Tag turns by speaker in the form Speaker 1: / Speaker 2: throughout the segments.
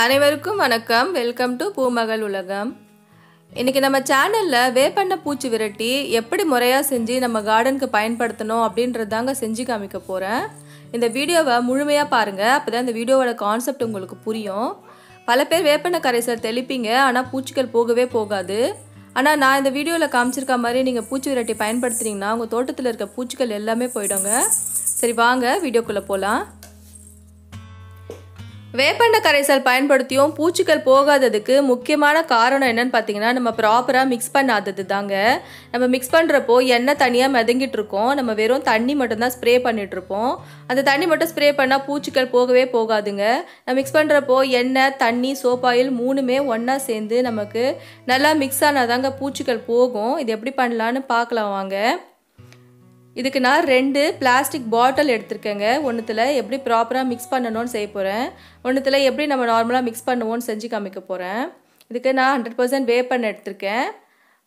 Speaker 1: அனைவருக்கும் வணக்கம். Welcome to poomagal ulagam. இன்னைக்கு நம்ம சேனல்ல வேப்பெண்ண பூச்சி விரட்டி எப்படி முறையா செஞ்சு நம்ம கார்டனுக்கு பயன்படுத்தணும் அப்படின்றதாங்க செஞ்சு காமிக்க போறேன். இந்த வீடியோவை முழுமையா பாருங்க. அப்பதான் இந்த வீடியோவோட கான்செப்ட் உங்களுக்கு புரியும். பல பேர் வேப்பெண்ண கரைசல் தெளிப்பீங்க, ஆனா பூச்சிகள் போகவே போகாது. ஆனா நான் இந்த வீடியோல காமிச்சிருக்க மாதிரி நீங்க பூச்சி விரட்டி பயன்படுத்துறீங்கன்னா உங்க தோட்டத்துல இருக்க பூச்சிகள் எல்லாமே போய்டுங்க. சரி வாங்க வீடியோக்குள்ள போலாம். வேப்பெண்ண கரைசல் பயன்படுத்தியும் பூச்சிகள் போகாததுக்கு முக்கியமான காரணம் என்னன்னு பார்த்தீங்கன்னா நம்ம ப்ராப்பராக மிக்ஸ் பண்ணாதது தாங்க. நம்ம மிக்ஸ் பண்ணுறப்போ எண்ணெய் தனியாக மிதங்கிட்டு இருக்கோம், நம்ம வெறும் தண்ணி மட்டும்தான் ஸ்ப்ரே பண்ணிட்டு இருப்போம். அந்த தண்ணி மட்டும் ஸ்ப்ரே பண்ணால் பூச்சிகள் போகவே போகாதுங்க. நம்ம மிக்ஸ் பண்ணுறப்போ எண்ணெய், தண்ணி, சோப் ஆயில் மூணுமே ஒன்றா சேர்ந்து நமக்கு நல்லா மிக்ஸ் ஆனாதாங்க பூச்சிகள் போகும். இது எப்படி பண்ணலான்னு பார்க்கலாம் வாங்க. இதுக்கு நான் 2 பிளாஸ்டிக் பாட்டில் எடுத்துருக்கேங்க. ஒன்றுத்தில் எப்படி ப்ராப்பராக மிக்ஸ் பண்ணணும்னு செய்ய போகிறேன், ஒன்றுத்தில் எப்படி நம்ம நார்மலாக மிக்ஸ் பண்ணுவோன்னு செஞ்சு காமிக்க போகிறேன். இதுக்கு நான் 100% வேப்பெண்ணெய் எடுத்திருக்கேன்.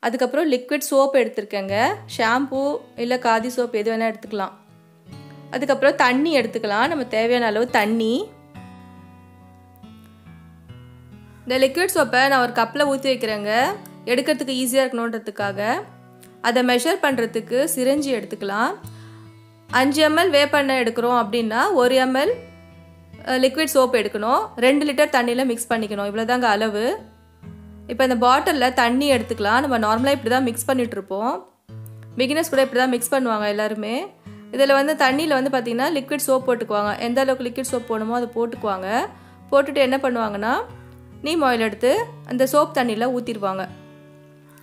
Speaker 1: அதுக்கப்புறம் லிக்விட் சோப் எடுத்திருக்கேங்க. ஷாம்பூ இல்லை காதி சோப் எது வேணால் எடுத்துக்கலாம். அதுக்கப்புறம் தண்ணி எடுத்துக்கலாம், நம்ம தேவையான அளவு தண்ணி. இந்த லிக்விட் சோப்பை நான் ஒரு கப்பில் ஊற்றி வைக்கிறேங்க, எடுக்கிறதுக்கு ஈஸியாக இருக்கணுன்றதுக்காக. அதை மெஷர் பண்ணுறதுக்கு சிரஞ்சி எடுத்துக்கலாம். 5 ml வேப்பெண்ணெய் எடுக்கிறோம் அப்படின்னா 1 ml லிக்விட் சோப் எடுக்கணும். 2 லிட்டர் தண்ணியில் மிக்ஸ் பண்ணிக்கணும். இவ்வளோதாங்க அளவு. இப்போ இந்த பாட்டிலில் தண்ணி எடுத்துக்கலாம். நம்ம நார்மலாக இப்படி தான் மிக்ஸ் பண்ணிகிட்ருப்போம். பிகினர்ஸ் கூட இப்படி தான் மிக்ஸ் பண்ணுவாங்க எல்லாருமே. இதில் தண்ணியில் பார்த்திங்கன்னா லிக்விட் சோப் போட்டுக்குவாங்க. எந்த அளவுக்கு லிக்விட் சோப் போடணுமோ அதை போட்டுக்குவாங்க. போட்டுட்டு என்ன பண்ணுவாங்கன்னா நீம் ஆயில் எடுத்து அந்த சோப் தண்ணியில் ஊற்றிடுவாங்க.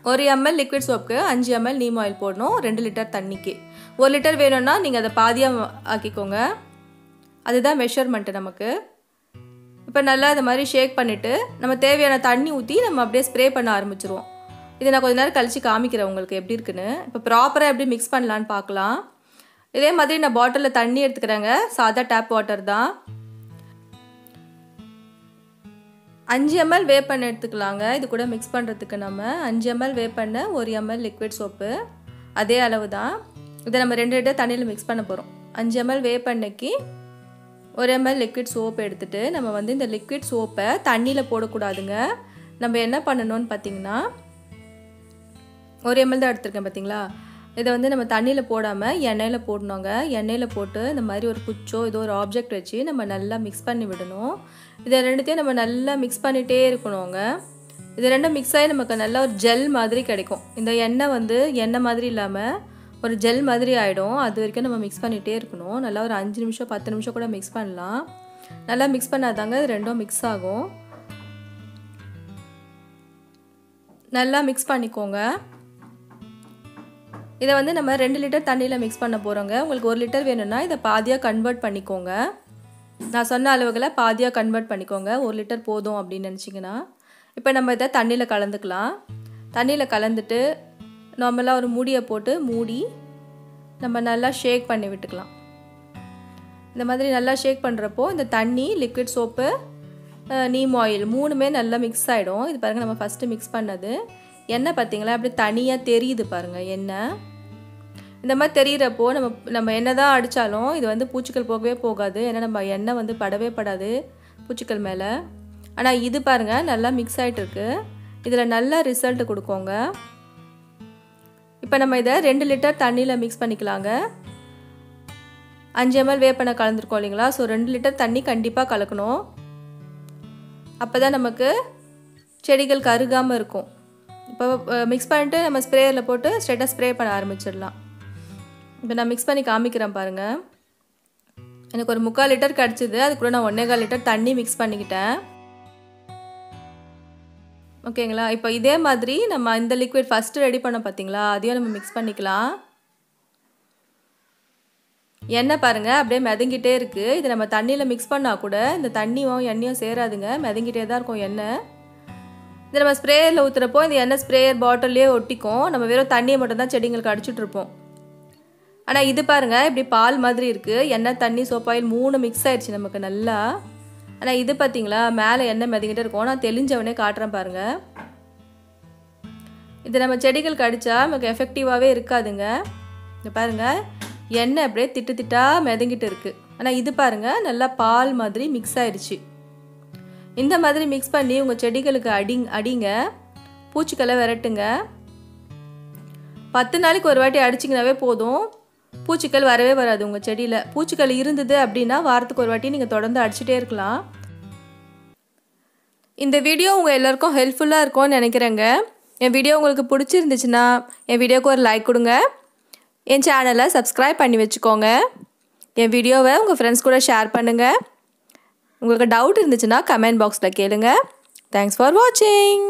Speaker 1: 1 ml லிக்விட் சோப்புக்கு 5 ml நீம் ஆயில் போடணும் 2 லிட்டர் தண்ணிக்கு. 1 லிட்டர் வேணும்னா நீங்கள் அதை பாதியாக ஆக்கிக்கோங்க. அதுதான் மெஷர்மெண்ட்டு நமக்கு. இப்போ நல்லா இந்த மாதிரி ஷேக் பண்ணிவிட்டு நம்ம தேவையான தண்ணி ஊற்றி நம்ம அப்படியே ஸ்ப்ரே பண்ண ஆரம்பிச்சிருவோம். இதை நான் கொஞ்ச நேரம் கழித்து காமிக்கிறேன் உங்களுக்கு எப்படி இருக்குன்னு. இப்போ ப்ராப்பராக எப்படி மிக்ஸ் பண்ணலான்னு பார்க்கலாம். இதே மாதிரி நான் பாட்டிலில் தண்ணி எடுத்துக்கிறேங்க. சாதா டேப் வாட்டர் தான். 5 ml வேப்பெண்ணெய் எடுத்துக்கலாங்க. இது கூட மிக்ஸ் பண்ணுறதுக்கு நம்ம 5 ml வேப்பெண்ணெய், 1 ml லிக்விட் சோப்பு, அதே அளவு தான். இதை நம்ம 2 லிட்டர் தண்ணியில் மிக்ஸ் பண்ண போகிறோம். 5 ml வேப்பெண்ணெய்க்கு 1 ml லிக்விட் சோப்பு எடுத்துகிட்டு நம்ம இந்த லிக்விட் சோப்பை தண்ணியில் போடக்கூடாதுங்க. நம்ம என்ன பண்ணணும்னு பார்த்தீங்கன்னா 1 ml தான் எடுத்துருக்கேன் பார்த்தீங்களா. இதை நம்ம தண்ணியில் போடாமல் எண்ணெயில் போடணுங்க. எண்ணெயில் போட்டு இந்த மாதிரி ஒரு குச்சோ ஏதோ ஒரு ஆப்ஜெக்ட் வச்சு நம்ம நல்லா மிக்ஸ் பண்ணி விடணும். இதை ரெண்டுத்தையும் நம்ம நல்லா மிக்ஸ் பண்ணிகிட்டே இருக்கணுங்க. இது ரெண்டும் மிக்ஸ் ஆகி நமக்கு நல்லா ஒரு ஜெல் மாதிரி கிடைக்கும். இந்த எண்ணெய் எண்ணெய் மாதிரி இல்லாமல் ஒரு ஜெல் மாதிரி ஆகிடும். அது வரைக்கும் நம்ம மிக்ஸ் பண்ணிகிட்டே இருக்கணும். நல்லா ஒரு 5 நிமிஷம் 10 நிமிஷம் கூட மிக்ஸ் பண்ணலாம். நல்லா மிக்ஸ் பண்ணாதாங்க இது ரெண்டும் மிக்ஸ் ஆகும். நல்லா மிக்ஸ் பண்ணிக்கோங்க. இதை நம்ம 2 லிட்டர் தண்ணியில் மிக்ஸ் பண்ண போகிறோங்க. உங்களுக்கு 1 லிட்டர் வேணும்னா இதை பாதியாக கன்வெர்ட் பண்ணிக்கோங்க. நான் சொன்ன அளவுகளை பாதியாக கன்வெர்ட் பண்ணிக்கோங்க. 1 லிட்டர் போதும் அப்படின்னு நினச்சிங்கன்னா. இப்போ நம்ம இதை தண்ணியில் கலந்துக்கலாம். தண்ணியில் கலந்துட்டு நார்மலாக ஒரு மூடியை போட்டு மூடி நம்ம நல்லா ஷேக் பண்ணி விட்டுக்கலாம். இந்த மாதிரி நல்லா ஷேக் பண்ணுறப்போ இந்த தண்ணி, லிக்விட் சோப்பு, நீம் ஆயில் மூணுமே நல்லா மிக்ஸ் ஆகிடும். இது பாருங்கள், நம்ம ஃபஸ்ட்டு மிக்ஸ் பண்ணது எண்ணெய் பார்த்தீங்களா அப்படி தனியாக தெரியுது பாருங்கள். எண்ணெய் இந்த மாதிரி தெரிகிறப்போ நம்ம என்ன தான் அடித்தாலும் இது பூச்சிகள் போகவே போகாது. ஏன்னா நம்ம எண்ணெய் படவே படாது பூச்சிகள் மேலே. ஆனால் இது பாருங்கள் நல்லா மிக்ஸ் ஆகிட்டுருக்கு. இதில் நல்ல ரிசல்ட் கொடுக்கோங்க. இப்போ நம்ம இதை 2 லிட்டர் தண்ணியில் மிக்ஸ் பண்ணிக்கலாங்க. 5 ml வேப்பெண்ணெய் கலந்துருக்கோம் இல்லைங்களா. ஸோ 2 லிட்டர் தண்ணி கண்டிப்பாக கலக்கணும். அப்போ தான் நமக்கு செடிகள் கருகாமல் இருக்கும். இப்போ மிக்ஸ் பண்ணிட்டு நம்ம ஸ்ப்ரேயரில் போட்டு ஸ்ட்ரெயிட்டாக ஸ்ப்ரே பண்ண ஆரம்பிச்சிடலாம். இப்போ நான் மிக்ஸ் பண்ணி காமிக்கிறேன் பாருங்கள். எனக்கு ஒரு 3/4 லிட்டர் கிடச்சிது. அது கூட நான் 1.25 லிட்டர் தண்ணி மிக்ஸ் பண்ணிக்கிட்டேன். ஓகேங்களா. இப்போ இதே மாதிரி நம்ம இந்த லிக்விட் ஃபஸ்ட்டு ரெடி பண்ண பார்த்தீங்களா, அதையும் நம்ம மிக்ஸ் பண்ணிக்கலாம். எண்ணெய் பாருங்கள் அப்படியே மிதங்கிட்டே இருக்குது. இது நம்ம தண்ணியில் மிக்ஸ் பண்ணால் கூட இந்த தண்ணியும் எண்ணெயும் சேராதுங்க, மிதங்கிட்டே தான் இருக்கும் எண்ணெய். இதை நம்ம ஸ்ப்ரேயரில் ஊற்றுறப்போ இந்த எண்ணெய் ஸ்ப்ரேயர் பாட்டிலே ஒட்டிக்கும். நம்ம வெறும் தண்ணியை மட்டும் தான் செடிங்களுக்கு அடிச்சுட்ருப்போம். ஆனால் இது பாருங்கள் இப்படி பால் மாதிரி இருக்குது. எண்ணெய், தண்ணி, சோப்பாயில் 3 மிக்ஸ் ஆயிடுச்சு நமக்கு நல்லா. ஆனால் இது பார்த்தீங்களா மேலே எண்ணெய் மிதங்கிட்டே இருக்கும். நான் தெளிஞ்சவனே காட்டுறேன் பாருங்கள். இது நம்ம செடிகளுக்கு அடித்தா நமக்கு எஃபெக்டிவாகவே இருக்காதுங்க. இது பாருங்கள் எண்ணெய் அப்படியே திட்டு திட்டாக மிதங்கிட்டு இருக்குது. ஆனால் இது பாருங்கள் நல்லா பால் மாதிரி மிக்ஸ் ஆயிடுச்சு. இந்த மாதிரி மிக்ஸ் பண்ணி உங்கள் செடிகளுக்கு அடிங்க. பூச்சிக்களை விரட்டுங்க. 10 நாளைக்கு ஒரு வாட்டி அடிச்சிங்கனாவே போதும். பூச்சிக்கள் வரவே வராது உங்கள் செடியில். பூச்சிக்கள் இருந்தது அப்படின்னா வாரத்துக்கு ஒரு வாட்டி நீங்கள் தொடர்ந்து அடிச்சிட்டே இருக்கலாம். இந்த வீடியோ உங்கள் எல்லாருக்கும் ஹெல்ப்ஃபுல்லாக இருக்கும்னு நினைக்கிறேங்க. என் வீடியோ உங்களுக்கு பிடிச்சிருந்துச்சுன்னா என் வீடியோவுக்கு ஒரு லைக் கொடுங்க. என் சேனலை சப்ஸ்கிரைப் பண்ணி வச்சுக்கோங்க. என் வீடியோவை உங்கள் ஃப்ரெண்ட்ஸ் கூட ஷேர் பண்ணுங்கள். உங்களுக்கு டவுட் இருந்துச்சுன்னா கமெண்ட் பாக்ஸில் கேளுங்க. தேங்க்ஸ் ஃபார் வாட்சிங்.